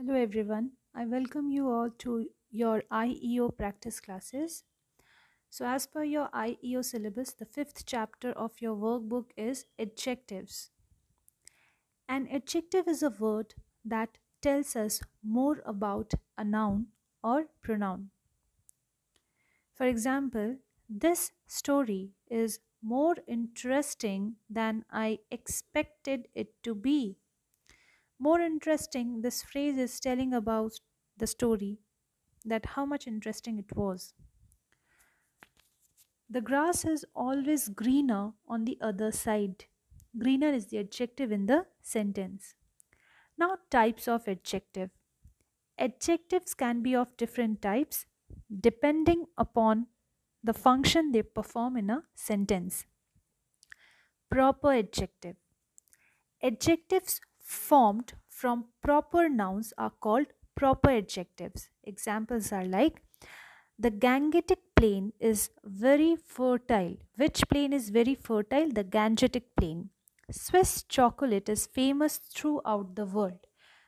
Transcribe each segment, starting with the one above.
Hello everyone. I welcome you all to your IEO practice classes. So as per your IEO syllabus, the fifth chapter of your workbook is adjectives. An adjective is a word that tells us more about a noun or pronoun. For example, this story is more interesting than I expected it to be. More interesting, this phrase is telling about the story, that how much interesting it was. The grass is always greener on the other side. Greener is the adjective in the sentence. Now, types of adjective. Adjectives can be of different types depending upon the function they perform in a sentence. Proper adjective. Adjectives formed from proper nouns are called proper adjectives. Examples are like the Gangetic plain is very fertile. Which plain is very fertile? The Gangetic plain. Swiss chocolate is famous throughout the world.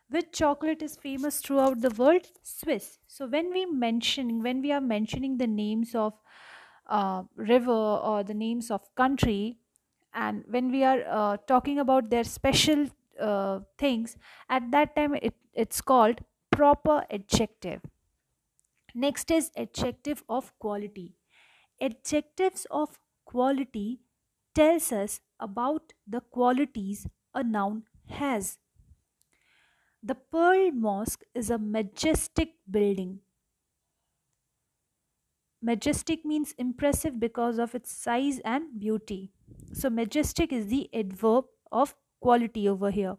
Which chocolate is famous throughout the world? Swiss. So when we are mentioning the names of river or the names of country, and when we are talking about their special things, at that time it's called proper adjective. Next is adjective of quality. Adjectives of quality tells us about the qualities a noun has. The Pearl Mosque is a majestic building. Majestic means impressive because of its size and beauty. So majestic is the adverb of quality over here.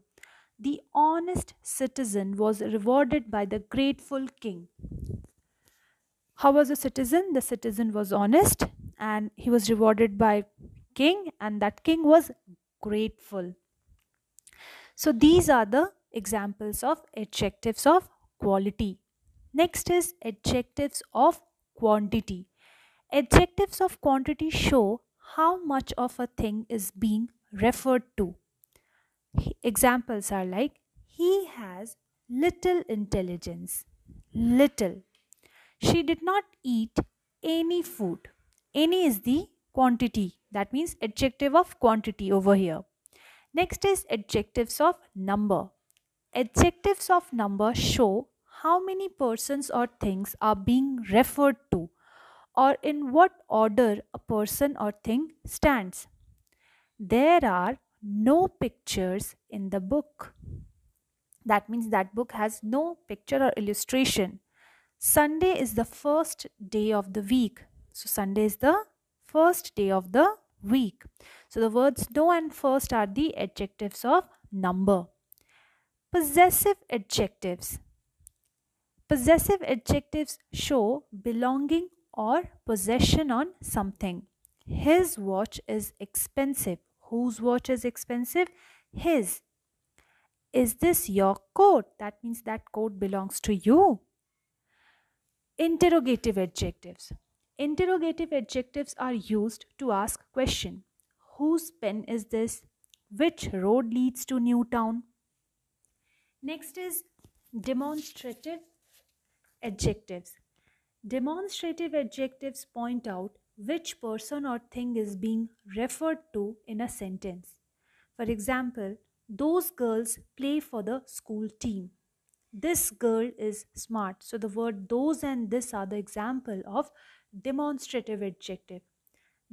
The honest citizen was rewarded by the grateful king. How was the citizen? The citizen was honest and he was rewarded by king, and that king was grateful. So these are the examples of adjectives of quality. Next is adjectives of quantity. Adjectives of quantity show how much of a thing is being referred to. Examples are like he has little intelligence. Little. She did not eat any food. Any is the quantity. That means adjective of quantity over here. Next is adjectives of number. Adjectives of number show how many persons or things are being referred to, or in what order a person or thing stands. There are no pictures in the book. That means that book has no picture or illustration. Sunday is the first day of the week. So Sunday is the first day of the week. So the words no and first are the adjectives of number. Possessive adjectives. Possessive adjectives show belonging or possession on something. His watch is expensive. Whose watch is expensive? His. Is this your coat? That means that coat belongs to you. Interrogative adjectives. Interrogative adjectives are used to ask question. Whose pen is this? Which road leads to Newtown? Next is demonstrative adjectives. Demonstrative adjectives point out which person or thing is being referred to in a sentence. For example, those girls play for the school team. This girl is smart. So the word those and this are the example of demonstrative adjective.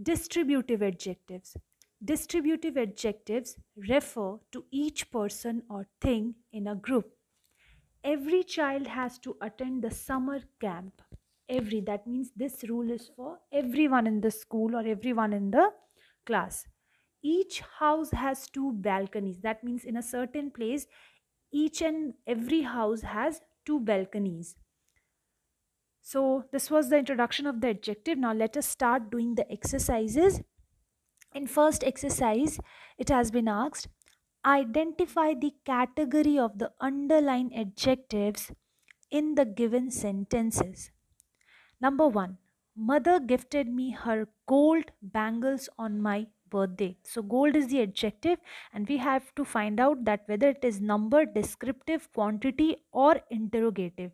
Distributive adjectives. Distributive adjectives refer to each person or thing in a group. Every child has to attend the summer camp. Every, that means this rule is for everyone in the school or everyone in the class. Each house has two balconies. That means in a certain place, each and every house has two balconies. So this was the introduction of the adjective. Now let us start doing the exercises. In first exercise, it has been asked, identify the category of the underlined adjectives in the given sentences. Number 1, mother gifted me her gold bangles on my birthday. So gold is the adjective, and we have to find out that whether it is number, descriptive, quantity, or interrogative.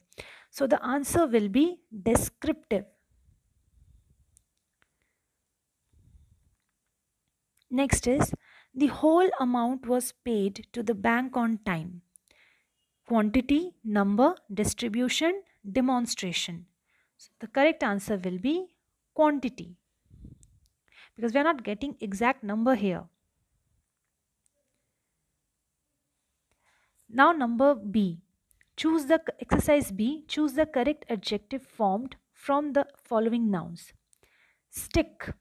So the answer will be descriptive. Next is the whole amount was paid to the bank on time. Quantity, number, distribution, demonstration. So the correct answer will be quantity, because we are not getting exact number here. Now number B. Choose the exercise B. Choose the correct adjective formed from the following nouns. Stick.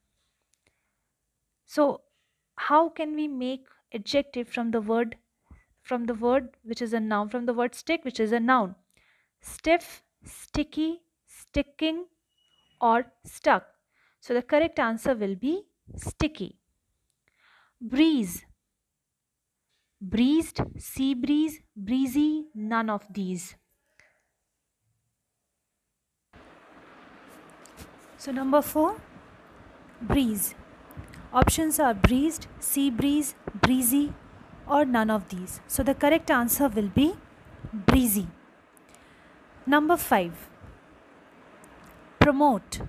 So how can we make adjective from the word which is a noun, from the word stick, which is a noun? Stiff, sticky, sticking, or stuck. So the correct answer will be sticky. Breeze. Breezed, sea breeze, breezy, none of these. So number 4, breeze. Options are breezed, sea breeze, breezy, or none of these. So the correct answer will be breezy. Number 5, promote.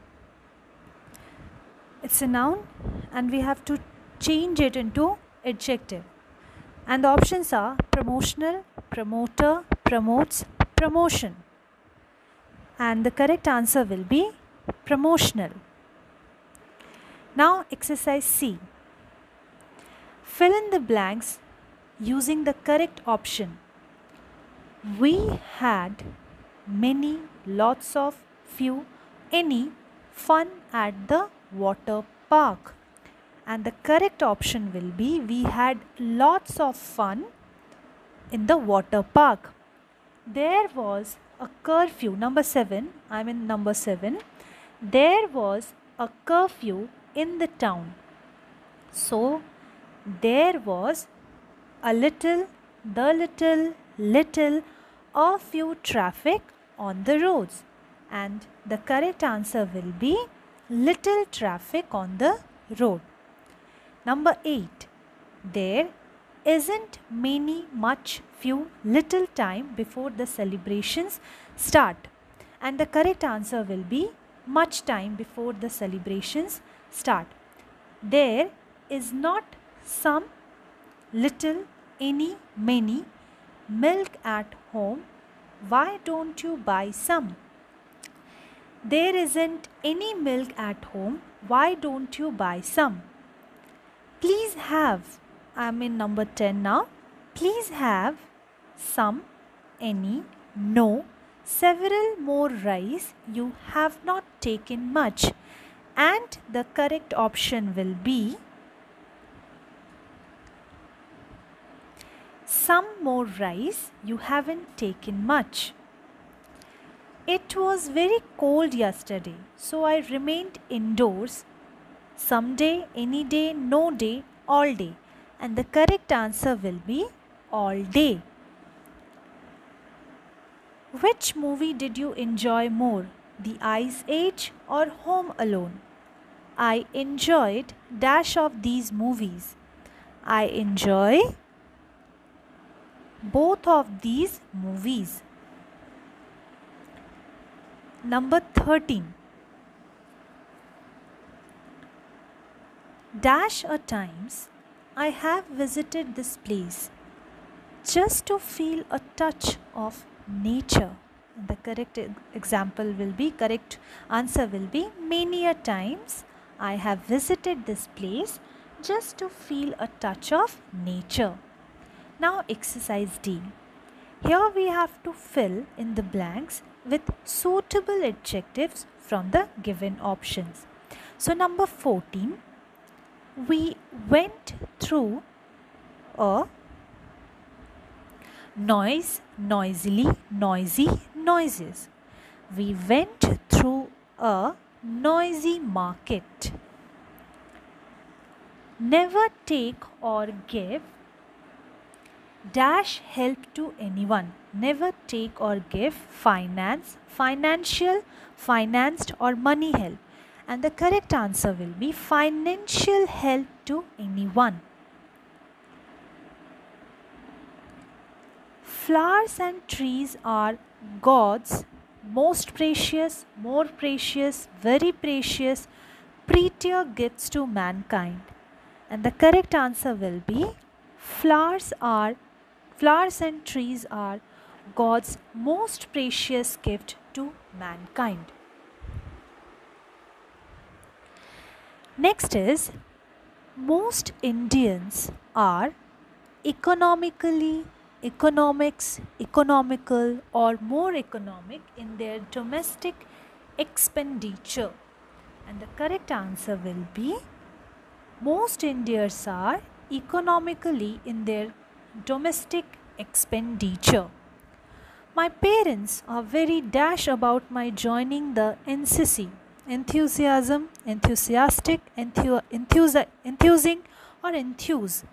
It's a noun and we have to change it into adjective. And the options are promotional, promoter, promotes, promotion. And the correct answer will be promotional. Now exercise C. Fill in the blanks using the correct option. We had many, lots of, few, any fun at the water park. And the correct option will be we had lots of fun in the water park. There was a curfew. Number 7, I'm in number 7. There was a curfew in the town. So there was a little, the little, a few traffic on the roads. And the correct answer will be little traffic on the road. Number 8. There isn't many, much, few, little time before the celebrations start. And the correct answer will be much time before the celebrations start. There is not some, little, any, many, milk at home. Why don't you buy some? There isn't any milk at home. Why don't you buy some? Please have, I'm in number 10 now. Please have some, any, no, several more rice. You have not taken much. And the correct option will be some more rice. You haven't taken much. It was very cold yesterday, so I remained indoors. Someday, any day, no day, all day. And the correct answer will be all day. Which movie did you enjoy more? The Ice Age or Home Alone? I enjoyed dash of these movies. I enjoy both of these movies. Number 13. Dash a times I have visited this place just to feel a touch of nature. And the correct correct answer will be many a times I have visited this place just to feel a touch of nature. Now exercise D. Here we have to fill in the blanks with suitable adjectives from the given options. So number 14. We went through a noise, noisily, noisy, noises. We went through a noisy market. Never take or give dash help to anyone. Never take or give finance, financial, financed, or money help. And the correct answer will be financial help to anyone. Flowers and trees are God's most precious, more precious, very precious, prettier gifts to mankind. And the correct answer will be flowers and trees are God's most precious gift to mankind. Next is, most Indians are economical or more economic in their domestic expenditure. And the correct answer will be most Indians are economically in their domestic expenditure. My parents are very dash about my joining the NCC. Enthusiasm, enthusiastic, enthusing or enthuse.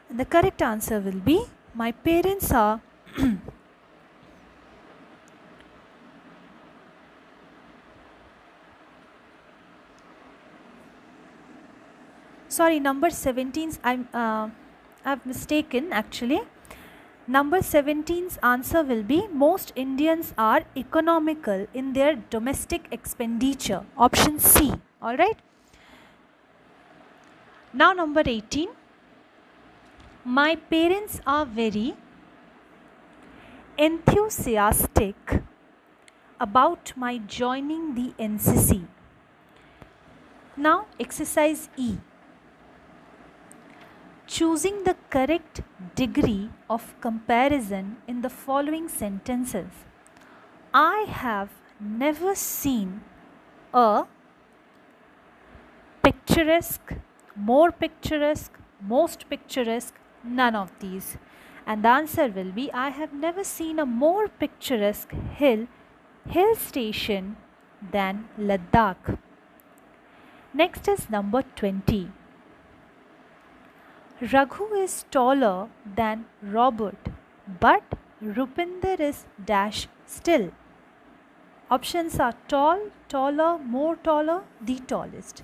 And the correct answer will be my parents are sorry, number 17 I've mistaken actually. Number 17's answer will be most Indians are economical in their domestic expenditure. Option C. Alright. Now number 18. My parents are very enthusiastic about my joining the NCC. Now exercise E. Choosing the correct degree of comparison in the following sentences. I have never seen a picturesque, more picturesque, most picturesque, none of these. And the answer will be I have never seen a more picturesque hill station than Ladakh. Next is number 20. Raghu is taller than Robert, but Rupinder is dash still. Options are tall, taller, more taller, the tallest.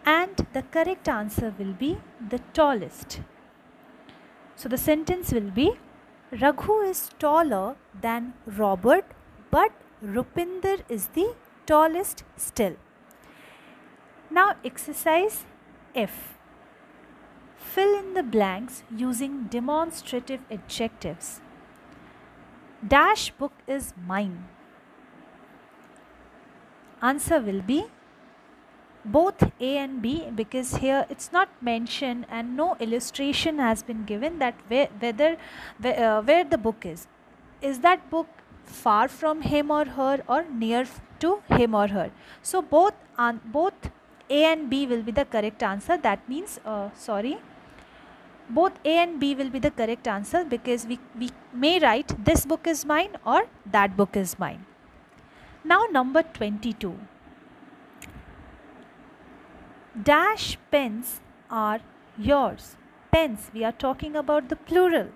And the correct answer will be the tallest. So the sentence will be Raghu is taller than Robert, but Rupinder is the tallest still. Now exercise F. Fill in the blanks using demonstrative adjectives. Dash book is mine. Answer will be both A and B, because here it's not mentioned and no illustration has been given that where the book is. Is that book far from him or her or near to him or her? So both A and B will be the correct answer. That means both A and B will be the correct answer, because we may write this book is mine or that book is mine. Now number 22. Dash pens are yours. Pens, we are talking about the plural.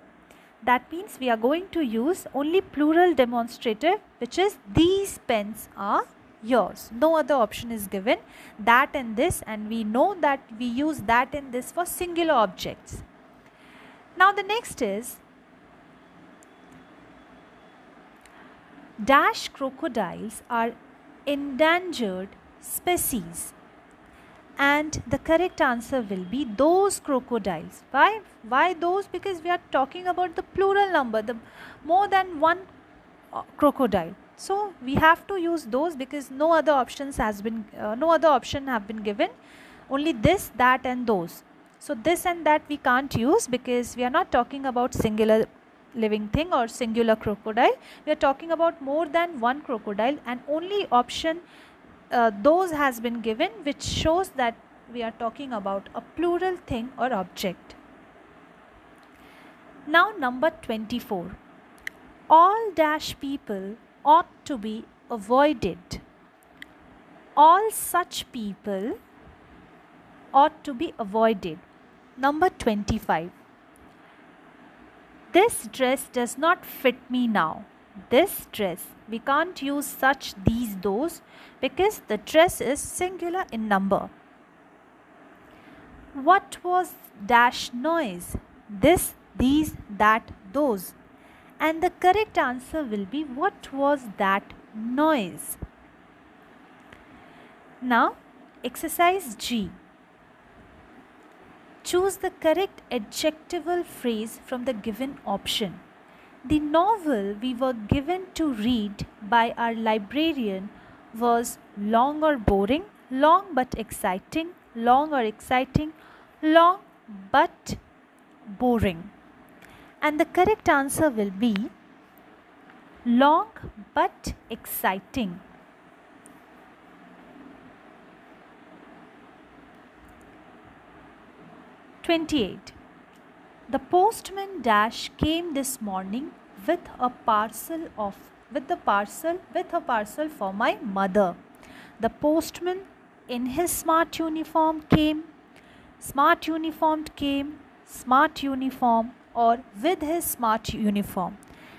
That means we are going to use only plural demonstrative, which is these pens are yours. No other option is given. That and this, and we know that we use that and this for singular objects. Now the next is dash crocodiles are endangered species. And the correct answer will be those crocodiles. Why those? Because we are talking about the plural number, the more than one crocodile. So we have to use those, because no other option have been given. Only this, that and those. So this and that we can't use, because we are not talking about singular living thing or singular crocodile. We are talking about more than one crocodile, and only option those has been given, which shows that we are talking about a plural thing or object. Now number 24. All dash people ought to be avoided. All such people ought to be avoided. Number 25. This dress does not fit me now. this dress. We can't use such, these, those because the dress is singular in number. What was dash noise? This, these, that, those. And the correct answer will be what was that noise? Now, exercise G. Choose the correct adjectival phrase from the given option. The novel we were given to read by our librarian was long or boring, long but exciting, long or exciting, long but boring. And the correct answer will be long but exciting. 28. The postman dash came this morning with a parcel for my mother. The postman in his smart uniform came, smart uniformed came, smart uniform, or with his smart uniform.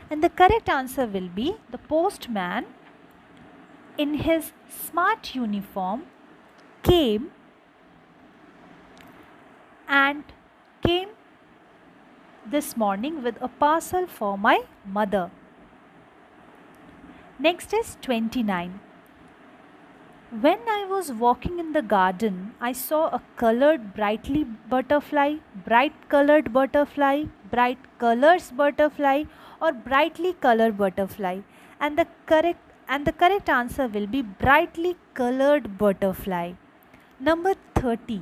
And the correct answer will be the postman in his smart uniform came this morning with a parcel for my mother. Next is 29. When I was walking in the garden, I saw a bright colored butterfly, bright colors butterfly, or brightly colored butterfly. And the correct answer will be brightly colored butterfly. Number 30.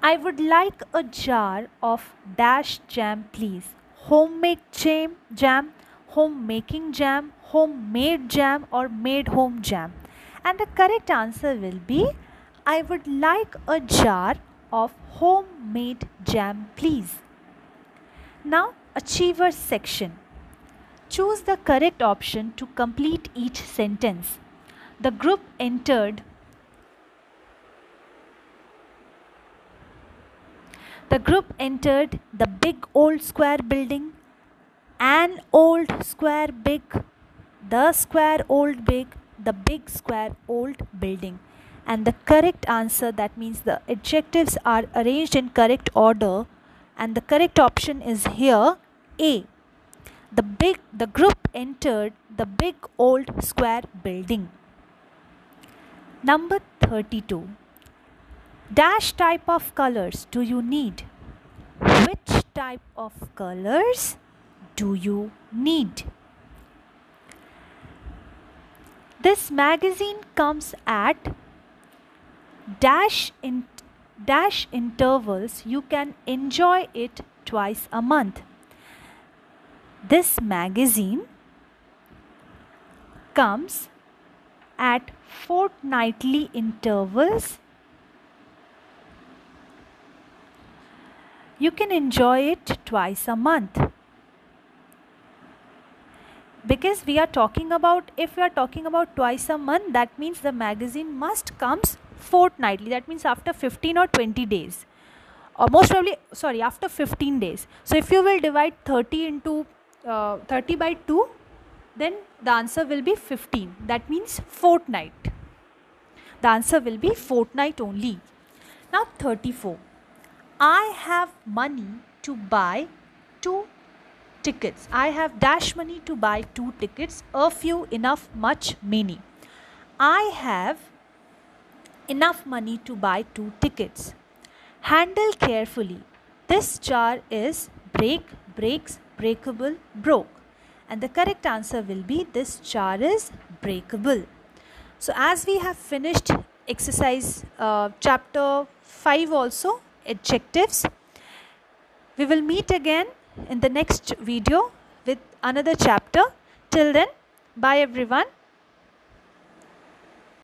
I would like a jar of dash jam, please. Homemade jam, homemaking jam, homemade jam, or made home jam. And the correct answer will be I would like a jar of homemade jam, please. Now, achievers section. Choose the correct option to complete each sentence. The group entered the big old square building, an old square big, the square old big, the big square old building. And the correct answer, that means the adjectives are arranged in correct order, and the correct option is here A. The group entered the big old square building. Number 32. Dash type of colors do you need? Which type of colors do you need? This magazine comes at dash intervals. You can enjoy it twice a month. This magazine comes at fortnightly intervals. You can enjoy it twice a month. Because if we are talking about twice a month, that means the magazine must comes fortnightly. That means after 15 or 20 days. Or most probably, after 15 days. So if you will divide 30 by 2, then the answer will be 15. That means fortnight. The answer will be fortnight only. Now 34. I have money to buy 2 tickets. I have dash money to buy 2 tickets. A few, enough, much, many. I have enough money to buy 2 tickets. Handle carefully. This jar is breaks, breakable, broke. And the correct answer will be this jar is breakable. So as we have finished exercise chapter 5 also, adjectives, we will meet again in the next video with another chapter. Till then, bye everyone.